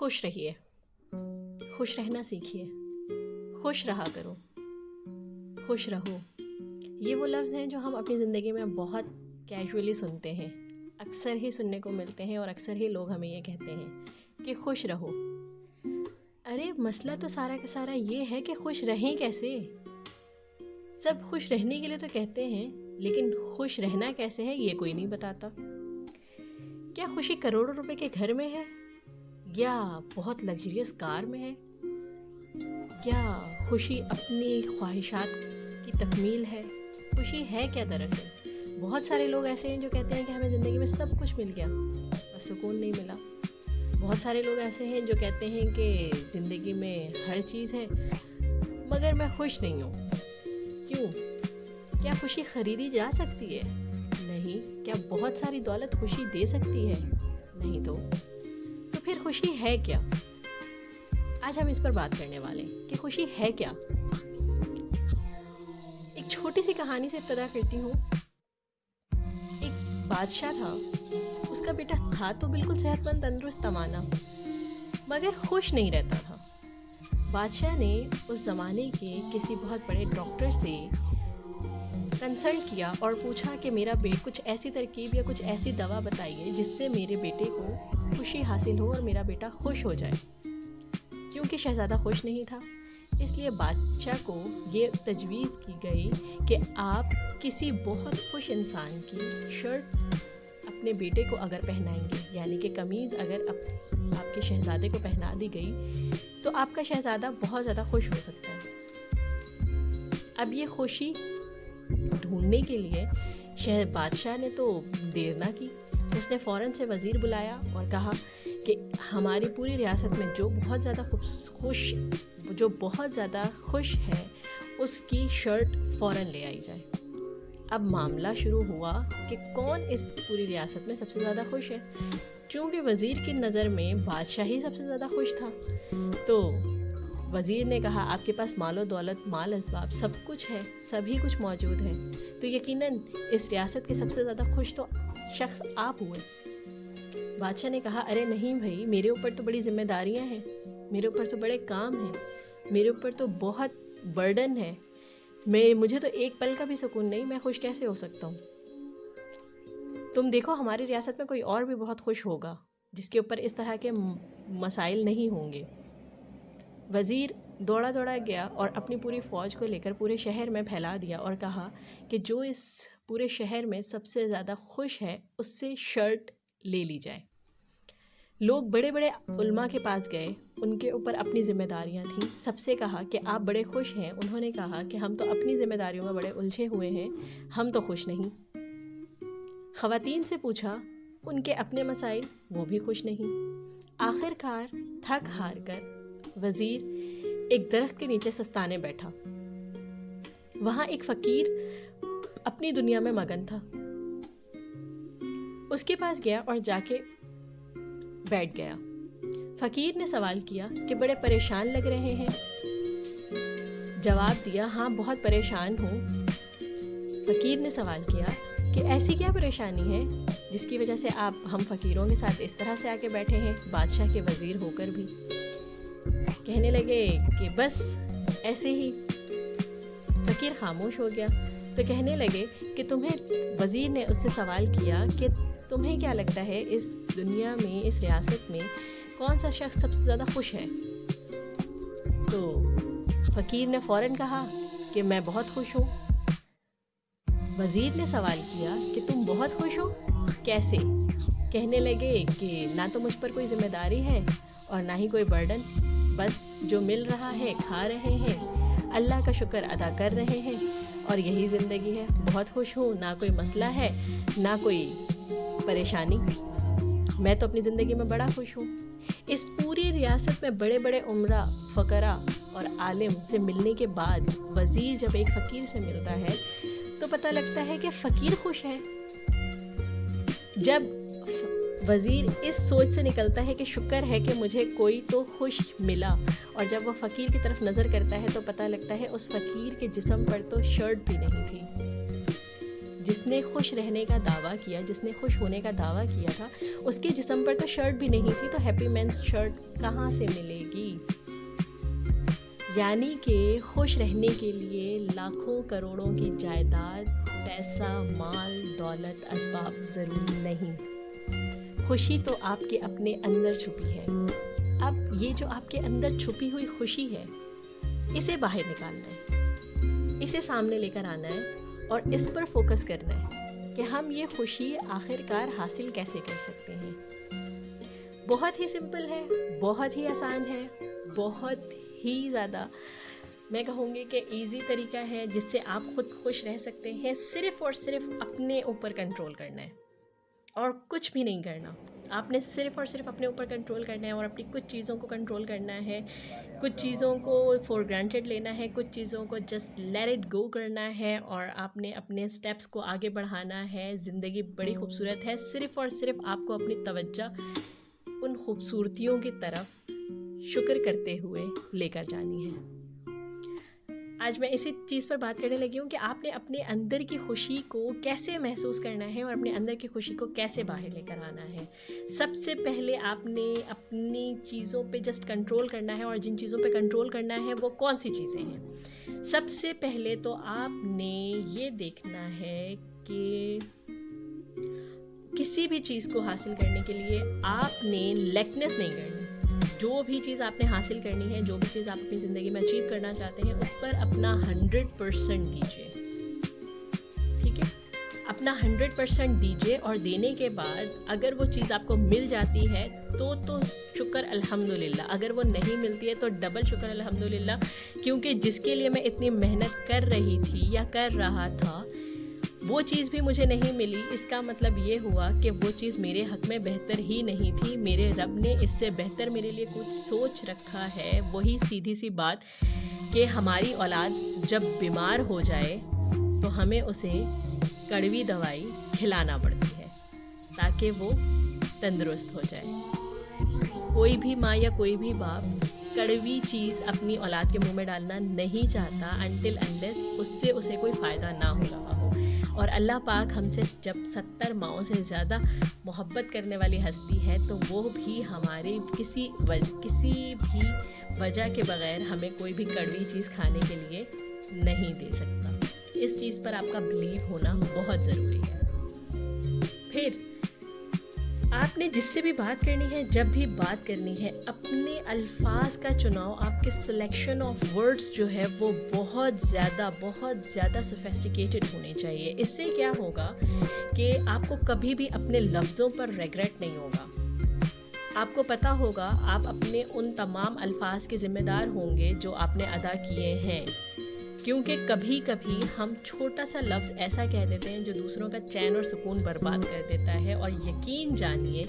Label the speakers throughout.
Speaker 1: خوش رہیے، خوش رہنا سیکھیے، خوش رہا کرو، خوش رہو۔ یہ وہ لفظ ہیں جو ہم اپنی زندگی میں بہت کیجولی سنتے ہیں، اکثر ہی سننے کو ملتے ہیں اور اکثر ہی لوگ ہمیں یہ کہتے ہیں کہ خوش رہو۔ ارے مسئلہ تو سارا کا سارا یہ ہے کہ خوش رہیں کیسے؟ سب خوش رہنے کے لیے تو کہتے ہیں، لیکن خوش رہنا کیسے ہے یہ کوئی نہیں بتاتا۔ کیا خوشی کروڑوں روپے کے گھر میں ہے، یا بہت لگژریس کار میں ہے، یا خوشی اپنی خواہشات کی تکمیل ہے؟ خوشی ہے کیا دراصل؟ بہت سارے لوگ ایسے ہیں جو کہتے ہیں کہ ہمیں زندگی میں سب کچھ مل گیا، بس سکون نہیں ملا۔ بہت سارے لوگ ایسے ہیں جو کہتے ہیں کہ زندگی میں ہر چیز ہے مگر میں خوش نہیں ہوں۔ کیوں؟ کیا خوشی خریدی جا سکتی ہے؟ نہیں۔ کیا بہت ساری دولت خوشی دے سکتی ہے؟ نہیں۔ تو پھر خوشی ہے کیا؟ آج ہم اس پر بات کرنے والے ہیں کہ خوشی ہے کیا۔ ایک چھوٹی سی کہانی سے ابتدا کرتی ہوں۔ ایک بادشاہ تھا، اس کا بیٹا تھا تو بالکل صحت مند، تندرست، توانا، مگر خوش نہیں رہتا تھا۔ بادشاہ نے اس زمانے کے کسی بہت بڑے ڈاکٹر سے کنسلٹ کیا اور پوچھا کہ میرا کچھ ایسی ترکیب یا کچھ ایسی دوا بتائیے جس سے میرے بیٹے کو خوشی حاصل ہو اور میرا بیٹا خوش ہو جائے۔ کیونکہ شہزادہ خوش نہیں تھا، اس لیے بادشاہ کو یہ تجویز کی گئی کہ آپ کسی بہت خوش انسان کی شرٹ اپنے بیٹے کو اگر پہنائیں گے، یعنی کہ قمیض اگر آپ کے شہزادے کو پہنا دی گئی تو آپ کا شہزادہ بہت زیادہ خوش ہو سکتا ہے۔ اب یہ خوشی ڈھونڈنے کے لیے بادشاہ نے تو دیر نہ کی، اس نے فوراً سے وزیر بلایا اور کہا کہ ہماری پوری ریاست میں جو بہت زیادہ خوش ہے اس کی شرٹ فوراً لے آئی جائے۔ اب معاملہ شروع ہوا کہ کون اس پوری ریاست میں سب سے زیادہ خوش ہے۔ چونکہ وزیر کی نظر میں بادشاہ ہی سب سے زیادہ خوش تھا، تو وزیر نے کہا آپ کے پاس مال و دولت، مال اسباب سب کچھ ہے، سبھی کچھ موجود ہے، تو یقیناً اس ریاست کے سب سے زیادہ خوش تو شخص آپ ہوئے۔ بادشاہ نے کہا ارے نہیں بھائی، میرے اوپر تو بڑی ذمہ داریاں ہیں، میرے اوپر تو بڑے کام ہیں، میرے اوپر تو بہت برڈن ہے، مجھے تو ایک پل کا بھی سکون نہیں، میں خوش کیسے ہو سکتا ہوں؟ تم دیکھو ہماری ریاست میں کوئی اور بھی بہت خوش ہوگا جس کے اوپر اس طرح کے مسائل نہیں ہوں گے۔ وزیر دوڑا گیا اور اپنی پوری فوج کو لے کر پورے شہر میں پھیلا دیا اور کہا کہ جو اس پورے شہر میں سب سے زیادہ خوش ہے اس سے شرٹ لے لی جائے۔ لوگ بڑے بڑے علماء کے پاس گئے، ان کے اوپر اپنی ذمہ داریاں تھیں، سب سے کہا کہ آپ بڑے خوش ہیں، انہوں نے کہا کہ ہم تو اپنی ذمہ داریوں میں بڑے الجھے ہوئے ہیں، ہم تو خوش نہیں۔ خواتین سے پوچھا، ان کے اپنے مسائل، وہ بھی خوش نہیں۔ آخر کار تھک ہار کر وزیر ایک درخت کے نیچے سستانے بیٹھا۔ وہاں ایک فقیر اپنی دنیا میں مگن تھا، اس کے پاس گیا اور جا کے بیٹھ گیا۔ فقیر نے سوال کیا کہ بڑے پریشان لگ رہے ہیں؟ جواب دیا ہاں بہت پریشان ہوں۔ فقیر نے سوال کیا کہ ایسی کیا پریشانی ہے جس کی وجہ سے آپ ہم فقیروں کے ساتھ اس طرح سے آ کے بیٹھے ہیں، بادشاہ کے وزیر ہو کر بھی؟ کہنے لگے کہ بس ایسے ہی۔ فقیر خاموش ہو گیا تو کہنے لگے کہ وزیر نے اس سے سوال کیا کہ تمہیں کیا لگتا ہے اس دنیا میں، اس ریاست میں کون سا شخص سب سے زیادہ خوش ہے؟ تو فقیر نے فوراً کہا کہ میں بہت خوش ہوں۔ وزیر نے سوال کیا کہ تم بہت خوش ہو، کیسے؟ کہنے لگے کہ نہ تو مجھ پر کوئی ذمہ داری ہے اور نہ ہی کوئی برڈن، بس جو مل رہا ہے کھا رہے ہیں، اللہ کا شکر ادا کر رہے ہیں اور یہی زندگی ہے۔ بہت خوش ہوں، نہ کوئی مسئلہ ہے نہ کوئی پریشانی، میں تو اپنی زندگی میں بڑا خوش ہوں۔ اس پوری ریاست میں بڑے بڑے عمرا، فقراء اور عالم سے ملنے کے بعد وزیر جب ایک فقیر سے ملتا ہے تو پتہ لگتا ہے کہ فقیر خوش ہے۔ جب وزیر اس سوچ سے نکلتا ہے کہ شکر ہے کہ مجھے کوئی تو خوش ملا، اور جب وہ فقیر کی طرف نظر کرتا ہے تو پتہ لگتا ہے اس فقیر کے جسم پر تو شرٹ بھی نہیں تھی۔ جس نے خوش رہنے کا دعویٰ کیا، جس نے خوش ہونے کا دعویٰ کیا تھا، اس کے جسم پر تو شرٹ بھی نہیں تھی، تو ہیپی مینس شرٹ کہاں سے ملے گی؟ یعنی کہ خوش رہنے کے لیے لاکھوں کروڑوں کی جائیداد، پیسہ، مال، دولت، اسباب ضروری نہیں. خوشی تو آپ کے اپنے اندر چھپی ہے. اب یہ جو آپ کے اندر چھپی ہوئی خوشی ہے، اسے باہر نکالنا ہے، اسے سامنے لے کر آنا ہے اور اس پر فوکس کرنا ہے کہ ہم یہ خوشی آخر کار حاصل کیسے کر سکتے ہیں. بہت ہی سمپل ہے، بہت ہی آسان ہے، بہت ہی زیادہ میں کہوں گی کہ ایزی طریقہ ہے جس سے آپ خود خوش رہ سکتے ہیں. صرف اور صرف اپنے اوپر کنٹرول کرنا ہے اور کچھ بھی نہیں کرنا. آپ نے صرف اور صرف اپنے اوپر کنٹرول کرنا ہے اور اپنی کچھ چیزوں کو کنٹرول کرنا ہے، کچھ چیزوں کو فور گرانٹیڈ لینا ہے، کچھ چیزوں کو جسٹ لیٹ اٹ گو کرنا ہے اور آپ نے اپنے سٹیپس کو آگے بڑھانا ہے. زندگی بڑی خوبصورت ہے، صرف اور صرف آپ کو اپنی توجہ ان خوبصورتیوں کی طرف شکر کرتے ہوئے لے کر جانی ہے. آج میں اسی چیز پر بات کرنے لگی ہوں کہ آپ نے اپنے اندر کی خوشی کو کیسے محسوس کرنا ہے اور اپنے اندر کی خوشی کو کیسے باہر لے کر آنا ہے. سب سے پہلے آپ نے اپنی چیزوں پہ جسٹ کنٹرول کرنا ہے، اور جن چیزوں پہ کنٹرول کرنا ہے وہ کون سی چیزیں ہیں؟ سب سے پہلے تو آپ نے یہ دیکھنا ہے کہ کسی بھی چیز کو حاصل کرنے کے لیے آپ نے لیکنیس نہیں کرنی. جو بھی چیز آپ نے حاصل کرنی ہے، جو بھی چیز آپ اپنی زندگی میں اچیو کرنا چاہتے ہیں، اس پر اپنا 100% دیجیے. ٹھیک ہے، اپنا 100% دیجیے، اور دینے کے بعد اگر وہ چیز آپ کو مل جاتی ہے تو شکر الحمدللہ. اگر وہ نہیں ملتی ہے تو ڈبل شکر الحمدللہ، کیونکہ جس کے لیے میں اتنی محنت کر رہی تھی یا کر رہا تھا وہ چیز بھی مجھے نہیں ملی. اس کا مطلب یہ ہوا کہ وہ چیز میرے حق میں بہتر ہی نہیں تھی. میرے رب نے اس سے بہتر میرے لیے کچھ سوچ رکھا ہے. وہی سیدھی سی بات کہ ہماری اولاد جب بیمار ہو جائے تو ہمیں اسے کڑوی دوائی کھلانا پڑتی ہے تاکہ وہ تندرست ہو جائے. کوئی بھی ماں یا کوئی بھی باپ کڑوی چیز اپنی اولاد کے منہ میں ڈالنا نہیں چاہتا until unless اس سے اسے کوئی فائدہ نہ ہو رہا ہو. اور اللہ پاک ہم سے جب 70 ماؤں سے زیادہ محبت کرنے والی ہستی ہے تو وہ بھی ہمارے کسی بھی وجہ کے بغیر ہمیں کوئی بھی کڑوی چیز کھانے کے لیے نہیں دے سکتا. اس چیز پر آپ کا بلیو ہونا بہت ضروری ہے. پھر آپ نے جس سے بھی بات کرنی ہے، جب بھی بات کرنی ہے، اپنے الفاظ کا چناؤ، آپ کے سلیکشن آف ورڈز جو ہے وہ بہت زیادہ سوفیسٹیکیٹڈ ہونے چاہیے. اس سے کیا ہوگا کہ آپ کو کبھی بھی اپنے لفظوں پر ریگریٹ نہیں ہوگا. آپ کو پتہ ہوگا آپ اپنے ان تمام الفاظ کے ذمہ دار ہوں گے جو آپ نے ادا کیے ہیں. کیونکہ کبھی کبھی ہم چھوٹا سا لفظ ایسا کہہ دیتے ہیں جو دوسروں کا چین اور سکون برباد کر دیتا ہے. اور یقین جانیے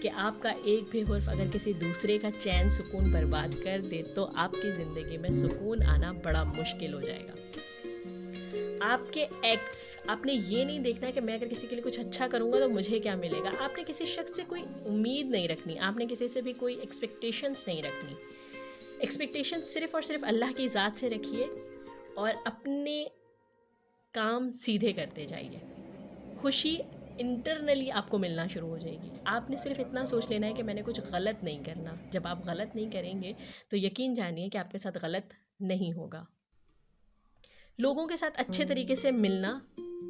Speaker 1: کہ آپ کا ایک بھی حرف اگر کسی دوسرے کا چین سکون برباد کر دے تو آپ کی زندگی میں سکون آنا بڑا مشکل ہو جائے گا. آپ کے ایکٹس، آپ نے یہ نہیں دیکھنا کہ میں اگر کسی کے لیے کچھ اچھا کروں گا تو مجھے کیا ملے گا. آپ نے کسی شخص سے کوئی امید نہیں رکھنی، آپ نے کسی سے بھی کوئی ایکسپیکٹیشنس نہیں رکھنی. ایکسپیکٹیشنس صرف اور صرف اللہ کی ذات سے رکھیے اور اپنے کام سیدھے کرتے جائیے. خوشی انٹرنلی آپ کو ملنا شروع ہو جائے گی. آپ نے صرف اتنا سوچ لینا ہے کہ میں نے کچھ غلط نہیں کرنا. جب آپ غلط نہیں کریں گے تو یقین جانیے کہ آپ کے ساتھ غلط نہیں ہوگا. لوگوں کے ساتھ اچھے طریقے سے ملنا،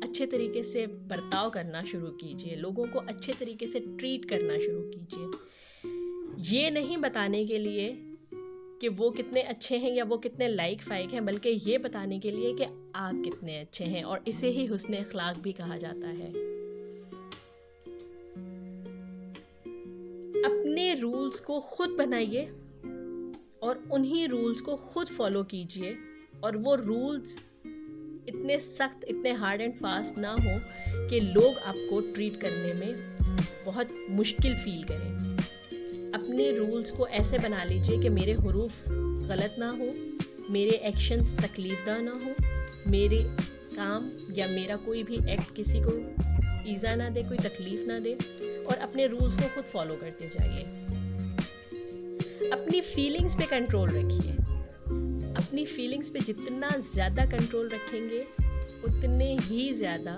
Speaker 1: اچھے طریقے سے برتاؤ کرنا شروع کیجیے. لوگوں کو اچھے طریقے سے ٹریٹ کرنا شروع کیجیے. یہ نہیں بتانے کے لیے کہ وہ کتنے اچھے ہیں یا وہ کتنے لائق فائق ہیں، بلکہ یہ بتانے کے لیے کہ آپ کتنے اچھے ہیں. اور اسے ہی حسن اخلاق بھی کہا جاتا ہے. اپنے رولز کو خود بنائیے اور انہی رولز کو خود فالو کیجیے. اور وہ رولز اتنے سخت، اتنے ہارڈ اینڈ فاسٹ نہ ہوں کہ لوگ آپ کو ٹریٹ کرنے میں بہت مشکل فیل کریں. اپنے رولز کو ایسے بنا لیجئے کہ میرے حروف غلط نہ ہوں، میرے ایکشنز تکلیف دہ نہ ہوں، میرے کام یا میرا کوئی بھی ایکٹ کسی کو ایزا نہ دے، کوئی تکلیف نہ دے. اور اپنے رولز کو خود فالو کرتے جائیے. اپنی فیلنگز پہ کنٹرول رکھیے. اپنی فیلنگز پہ جتنا زیادہ کنٹرول رکھیں گے اتنے ہی زیادہ